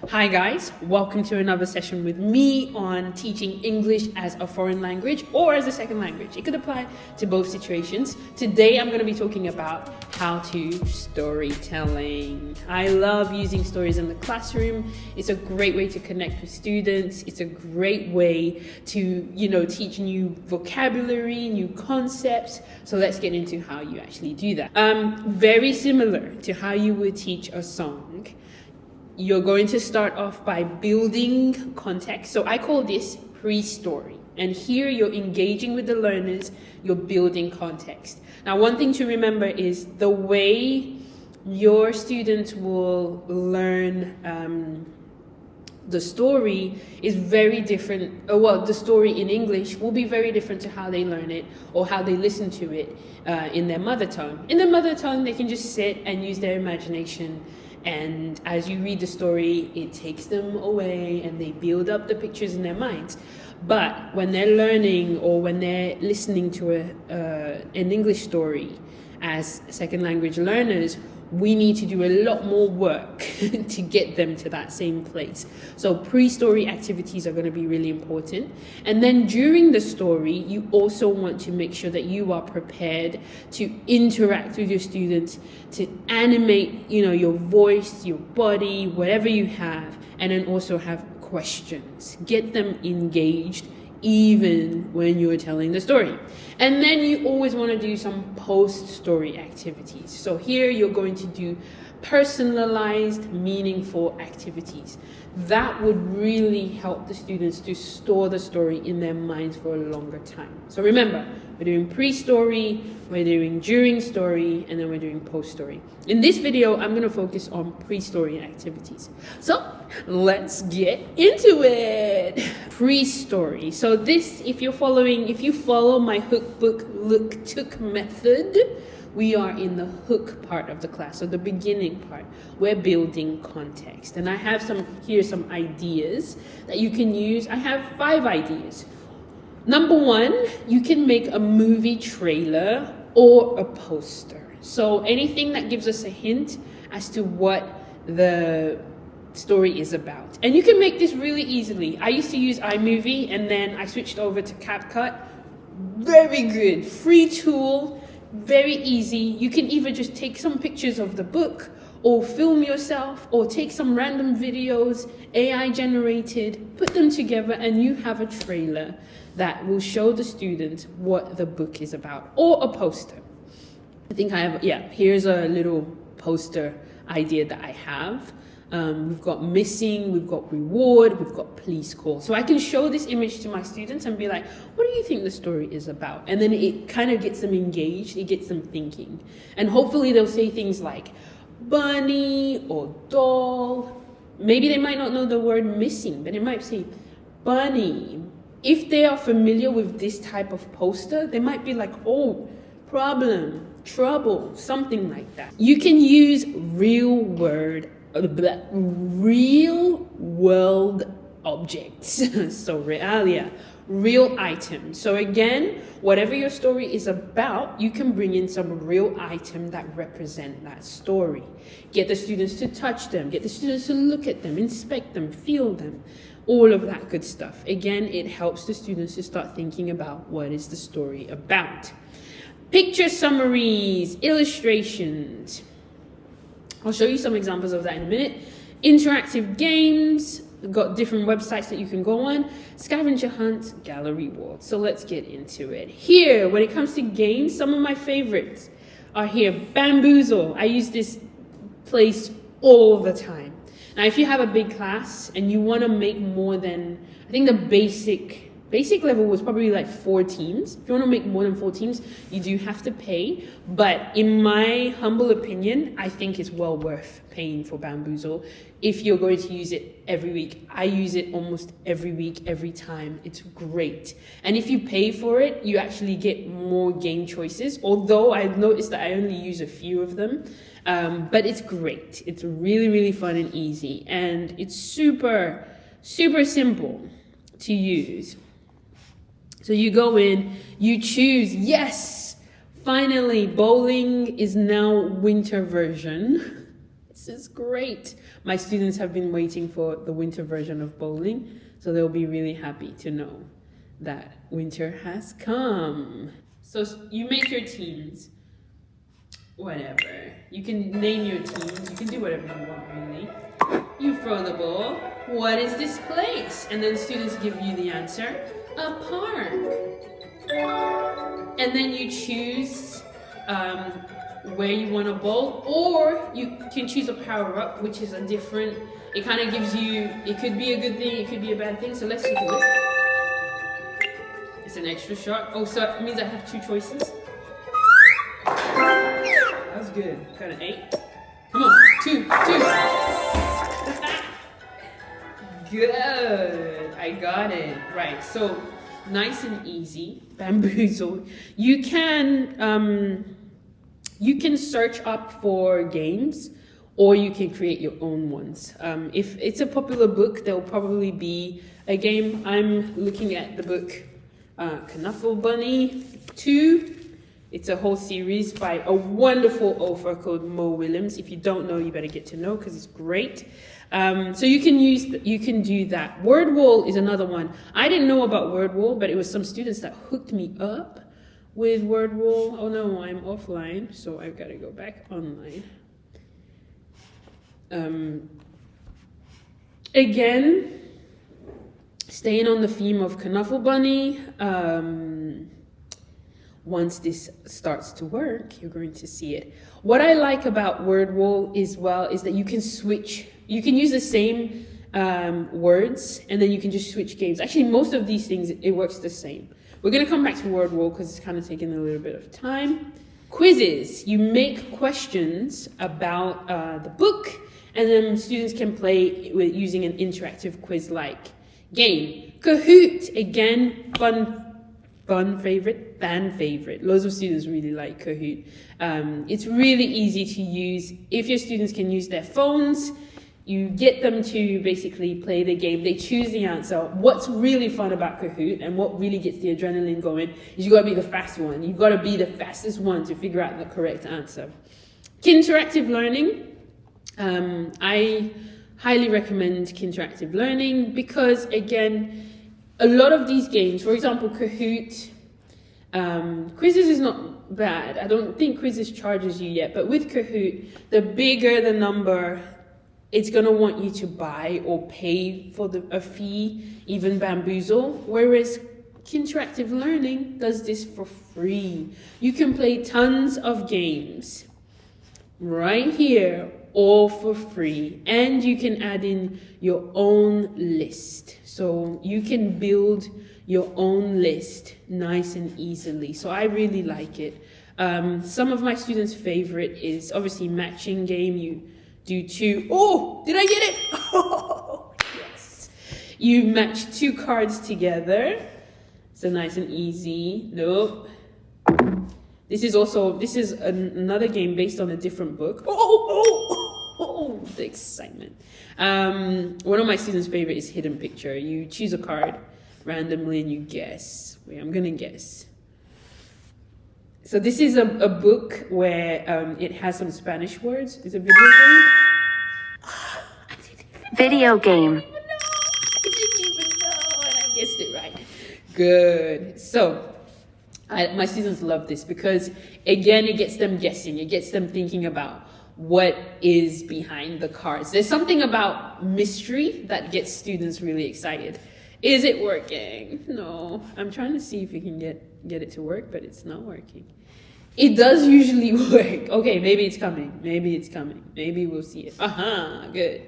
Hi guys, welcome to another session with me on teaching English as a foreign language or as a second language. It could apply to both situations. Today I'm going to be talking about how to storytelling. I love using stories in the classroom. It's a great way to connect with students. It's a great way to, teach new vocabulary, new concepts. So let's get into how you actually do that. Very similar to how you would teach a song. You're going to start off by building context. So I call this pre-story. And here you're engaging with the learners, you're building context. Now, one thing to remember is the way your students will learn the story is very different. The story in English will be very different to how they learn it or how they listen to it in their mother tongue. In their mother tongue, they can just sit and use their imagination. And as you read the story, it takes them away and they build up the pictures in their minds. But when they're learning or when they're listening to an English story as second language learners, we need to do a lot more work to get them to that same place. So pre-story activities are going to be really important. And then during the story, you also want to make sure that you are prepared to interact with your students, to animate, your voice, your body, whatever you have, and then also have questions. Get them engaged even when you're telling the story. And then you always want to do some post-story activities. So here you're going to do personalized, meaningful activities. That would really help the students to store the story in their minds for a longer time. So remember, we're doing pre-story, we're doing during story, and then we're doing post-story. In this video, I'm going to focus on pre-story activities. So let's get into it. Pre-story. So this, if you follow my hook, book, look, took method, we are in the hook part of the class, so the beginning part. We're building context. And I have some ideas that you can use. I have 5 ideas. Number 1, you can make a movie trailer or a poster. So anything that gives us a hint as to what the story is about. And you can make this really easily. I used to use iMovie and then I switched over to CapCut. Very good, free tool, very easy. You can either just take some pictures of the book or film yourself or take some random videos, AI generated, put them together and you have a trailer that will show the student what the book is about, or a poster. I think here's a little poster idea that I have. We've got missing, we've got reward, we've got please call. So I can show this image to my students and be like, what do you think the story is about? And then it kind of gets them engaged, it gets them thinking. And hopefully they'll say things like bunny or doll. Maybe they might not know the word missing, but they might say bunny. If they are familiar with this type of poster, they might be like, oh, problem, trouble, something like that. You can use real world objects. So realia, real items. So again, whatever your story is about, you can bring in some real item that represent that story. Get the students to touch them, get the students to look at them, inspect them, feel them, all of that good stuff. Again, it helps the students to start thinking about what is the story about. Picture summaries, illustrations. I'll show you some examples of that in a minute. Interactive games, got different websites that you can go on. Scavenger hunt, gallery wall. So let's get into it. Here, when it comes to games, some of my favorites are here. Bamboozle. I use this place all the time. Now, if you have a big class and you want to make more than, I think the basic level was probably like 4 teams. If you want to make more than 4 teams, you do have to pay. But in my humble opinion, I think it's well worth paying for Bamboozle if you're going to use it every week. I use it almost every week, every time. It's great. And if you pay for it, you actually get more game choices. Although I've noticed that I only use a few of them. But it's great. It's really, really fun and easy. And it's super, super simple to use. So you go in, you choose, yes, finally, bowling is now winter version. This is great. My students have been waiting for the winter version of bowling, so they'll be really happy to know that winter has come. So you make your teams, whatever. You can name your teams, you can do whatever you want really. You throw the ball. What is this place? And then students give you the answer, a park. And then you choose where you want to bowl, or you can choose a power-up, which is a different, it kind of gives you, it could be a good thing, it could be a bad thing. So let's take a look. It's an extra shot. Oh, so it means I have 2 choices. That was good. Got an 8. Come on, 2. Good. I got it. Right. So nice and easy. Bamboozle. You can search up for games, or you can create your own ones. If it's a popular book, there'll probably be a game. I'm looking at the book Knuffle Bunny 2. It's a whole series by a wonderful author called Mo Willems. If you don't know, you better get to know because it's great. So you can do that. Word wall is another one. I didn't know about word wall, but it was some students that hooked me up with word wall. Oh no, I'm offline, so I've got to go back online. Again, staying on the theme of Knuffle Bunny. Once this starts to work, you're going to see it. What I like about word wall is that you can switch. You can use the same words, and then you can just switch games. Actually, most of these things, it works the same. We're going to come back to word wall because it's kind of taking a little bit of time. Quizzes. You make questions about the book, and then students can play with using an interactive quiz-like game. Kahoot. Again, fan favorite. Loads of students really like Kahoot. It's really easy to use. If your students can use their phones, you get them to basically play the game. They choose the answer. What's really fun about Kahoot and what really gets the adrenaline going is you got to be the fast one. You've got to be the fastest one to figure out the correct answer. Interactive learning. I highly recommend interactive learning because, again, a lot of these games, for example, Kahoot, quizzes is not bad. I don't think quizzes charges you yet, but with Kahoot, the bigger the number, it's going to want you to buy or pay for a fee, even Bamboozle, whereas interactive learning does this for free. You can play tons of games right here, all for free, and you can add in your own list. So you can build your own list nice and easily. So I really like it. Some of my students' favorite is obviously matching game. You do 2. Oh, did I get it? Oh, yes. You match 2 cards together. So nice and easy. Nope. This is another game based on a different book. Oh, the excitement. One of my students' favorite is hidden picture. You choose a card randomly and you guess. Wait, I'm gonna guess. So this is a book where it has some Spanish words. It's a video game. Video game. I didn't even know, and I guessed it right. Good. So my students love this because, again, it gets them guessing. It gets them thinking about what is behind the cards. There's something about mystery that gets students really excited. Is it working? No. I'm trying to see if we can get it to work, but it's not working. It does usually work. Okay, maybe it's coming. Maybe it's coming. Maybe we'll see it. Good.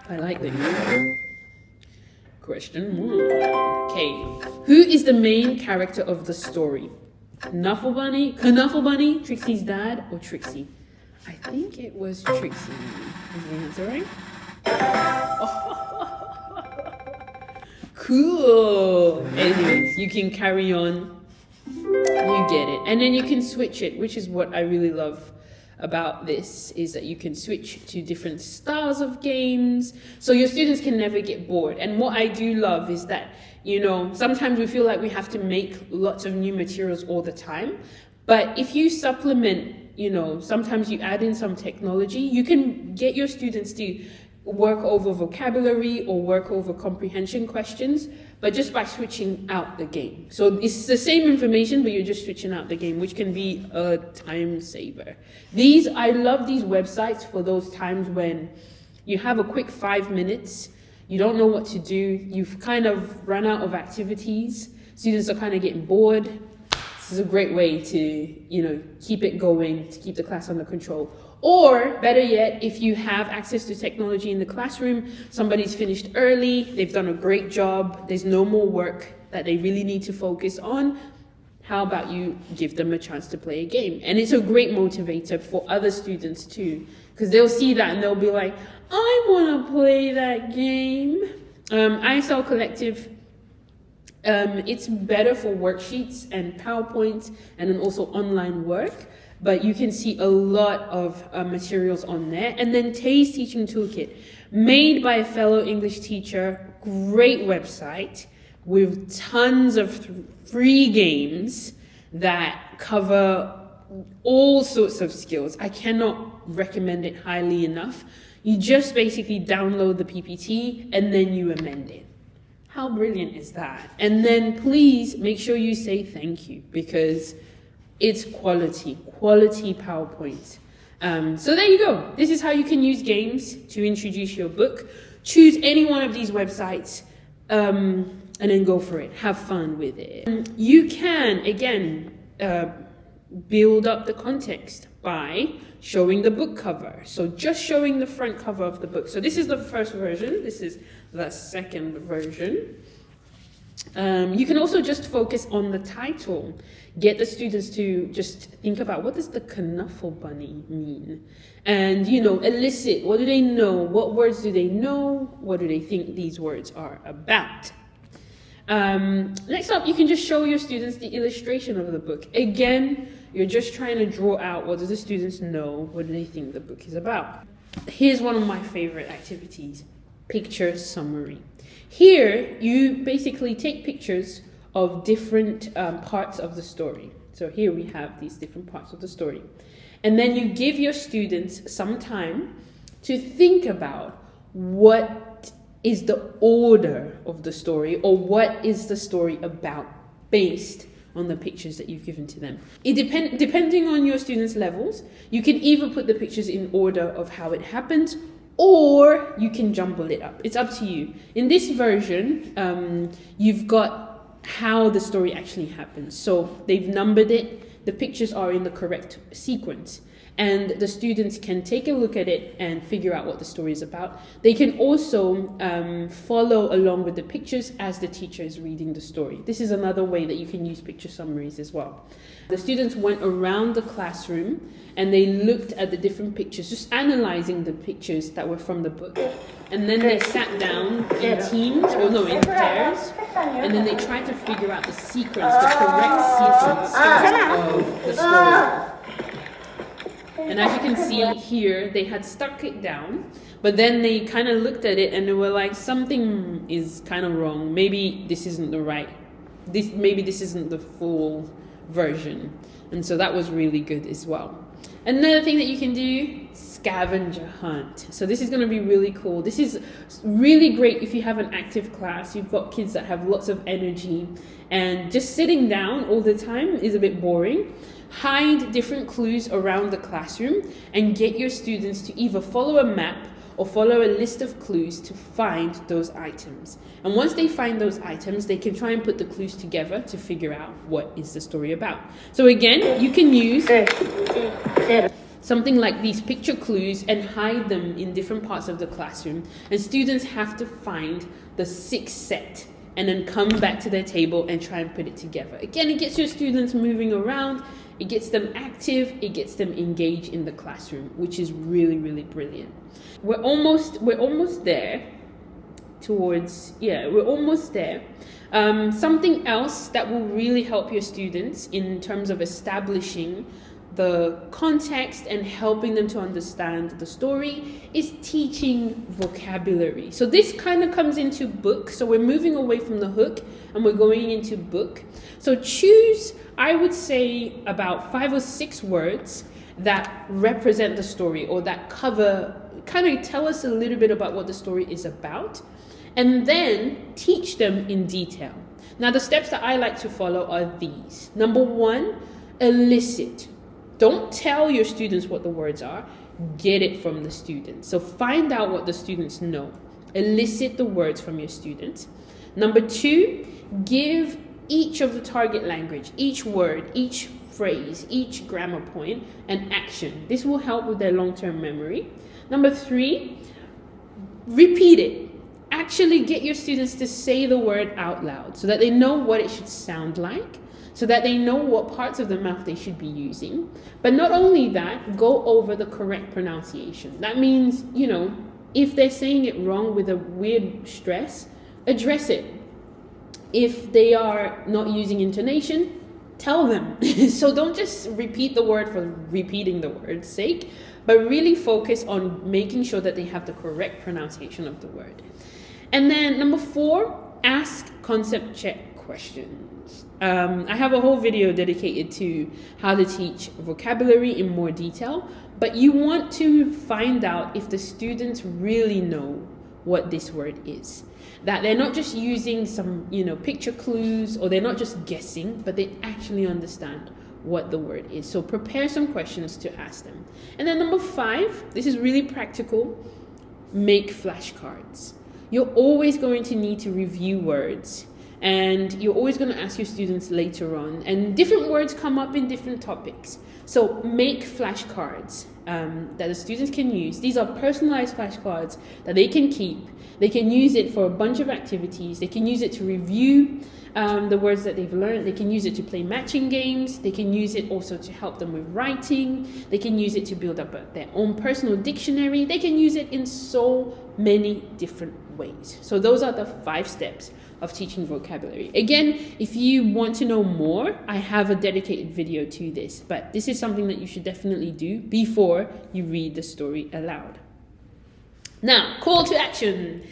I like that. Question 1. Okay. Who is the main character of the story? Knuffle Bunny, Trixie's dad, or Trixie? I think it was Trixie. Is the answer right? Cool. Anyways, you can carry on. You get it. And then you can switch it, which is what I really love about this, is that you can switch to different styles of games. So your students can never get bored. And what I do love is that, sometimes we feel like we have to make lots of new materials all the time. But if you supplement, sometimes you add in some technology, you can get your students to work over vocabulary or work over comprehension questions, but just by switching out the game. So it's the same information, but you're just switching out the game, which can be a time saver. I love these websites for those times when you have a quick 5 minutes, you don't know what to do, you've kind of run out of activities, students are kind of getting bored. This is a great way to, keep it going, to keep the class under control. Or better yet, if you have access to technology in the classroom, somebody's finished early, they've done a great job, there's no more work that they really need to focus on, how about you give them a chance to play a game? And it's a great motivator for other students too, because they'll see that and they'll be like, I want to play that game. ISL Collective, it's better for worksheets and PowerPoint and then also online work. But you can see a lot of materials on there. And then Tay's Teaching Toolkit, made by a fellow English teacher, great website with tons of free games that cover all sorts of skills. I cannot recommend it highly enough. You just basically download the PPT and then you amend it. How brilliant is that? And then please make sure you say thank you, because it's quality PowerPoint. So there you go. This is how you can use games to introduce your book. Choose any one of these websites and then go for it. Have fun with it. You can, again, build up the context by showing the book cover. So just showing the front cover of the book. So this is the first version. This is the second version. You can also just focus on the title. Get the students to just think about, what does the Knuffle Bunny mean? And, elicit, what do they know? What words do they know? What do they think these words are about? Next up, you can just show your students the illustration of the book. Again, you're just trying to draw out, what do the students know? What do they think the book is about? Here's one of my favorite activities, picture summary. Here, you basically take pictures of different parts of the story. So here we have these different parts of the story. And then you give your students some time to think about what is the order of the story, or what is the story about based on the pictures that you've given to them. Depending on your students' levels, you can either put the pictures in order of how it happens, or you can jumble it up. It's up to you. In this version, you've got how the story actually happens. So they've numbered it, the pictures are in the correct sequence, and the students can take a look at it and figure out what the story is about. They can also follow along with the pictures as the teacher is reading the story. This is another way that you can use picture summaries as well. The students went around the classroom and they looked at the different pictures, just analyzing the pictures that were from the book. And then they sat down in teams, in pairs, and then they tried to figure out the sequence, the correct sequence of the story. And as you can see here, they had stuck it down, but then they kind of looked at it and they were like, something is kind of wrong. Maybe this isn't maybe this isn't the full version. And so that was really good as well. Another thing that you can do, scavenger hunt. So this is going to be really cool. This is really great if you have an active class, you've got kids that have lots of energy, and just sitting down all the time is a bit boring. Hide different clues around the classroom and get your students to either follow a map or follow a list of clues to find those items. And once they find those items, they can try and put the clues together to figure out what is the story about. So again, you can use something like these picture clues and hide them in different parts of the classroom. And students have to find the 6th set and then come back to their table and try and put it together. Again, it gets your students moving around, it gets them active, it gets them engaged in the classroom, which is really, really brilliant. We're almost there we're almost there. Something else that will really help your students in terms of establishing the context and helping them to understand the story is teaching vocabulary. So this kind of comes into book. So we're moving away from the hook and we're going into book. So choose, I would say, about 5 or 6 words that represent the story or that kind of tell us a little bit about what the story is about, and then teach them in detail. Now, the steps that I like to follow are these. Number 1, elicit. Don't tell your students what the words are. Get it from the students. So find out what the students know. Elicit the words from your students. Number 2, give each of the target language, each word, each phrase, each grammar point, an action. This will help with their long-term memory. Number 3, repeat it. Actually get your students to say the word out loud so that they know what it should sound like, so that they know what parts of the mouth they should be using. But not only that, go over the correct pronunciation. That means, if they're saying it wrong with a weird stress, address it. If they are not using intonation, tell them. So don't just repeat the word for repeating the word's sake, but really focus on making sure that they have the correct pronunciation of the word. And then number 4, ask concept check questions. I have a whole video dedicated to how to teach vocabulary in more detail, but you want to find out if the students really know what this word is. That they're not just using some, picture clues, or they're not just guessing, but they actually understand what the word is. So prepare some questions to ask them. And then number 5, this is really practical, make flashcards. You're always going to need to review words, and you're always going to ask your students later on, and different words come up in different topics. So make flashcards that the students can use. These are personalized flashcards that they can keep. They can use it for a bunch of activities. They can use it to review the words that they've learned. They can use it to play matching games. They can use it also to help them with writing. They can use it to build up their own personal dictionary. They can use it in so many different ways. So those are the 5 steps of teaching vocabulary. Again, if you want to know more, I have a dedicated video to this, but this is something that you should definitely do before you read the story aloud. Now, call to action.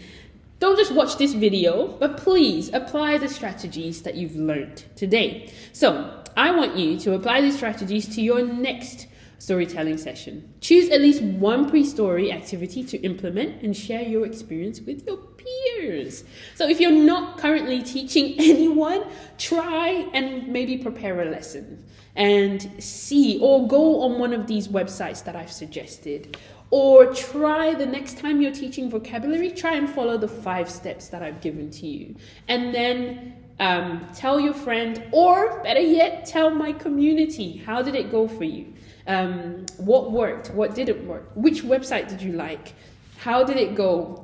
Don't just watch this video, but please apply the strategies that you've learned today. So I want you to apply these strategies to your next storytelling session. Choose at least one pre-story activity to implement and share your experience with your peers. So if you're not currently teaching anyone, try and maybe prepare a lesson and see, or go on one of these websites that I've suggested, or try the next time you're teaching vocabulary, try and follow the 5 steps that I've given to you. And then tell your friend, or better yet, tell my community, how did it go for you? What worked? What didn't work? Which website did you like? How did it go?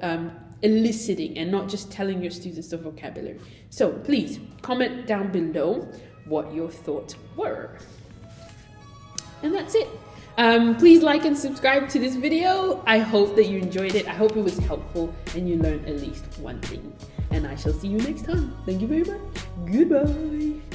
Eliciting and not just telling your students the vocabulary. So please comment down below what your thoughts were. And that's it. Please like and subscribe to this video. I hope that you enjoyed it. I hope it was helpful and you learned at least one thing. And I shall see you next time. Thank you very much. Goodbye.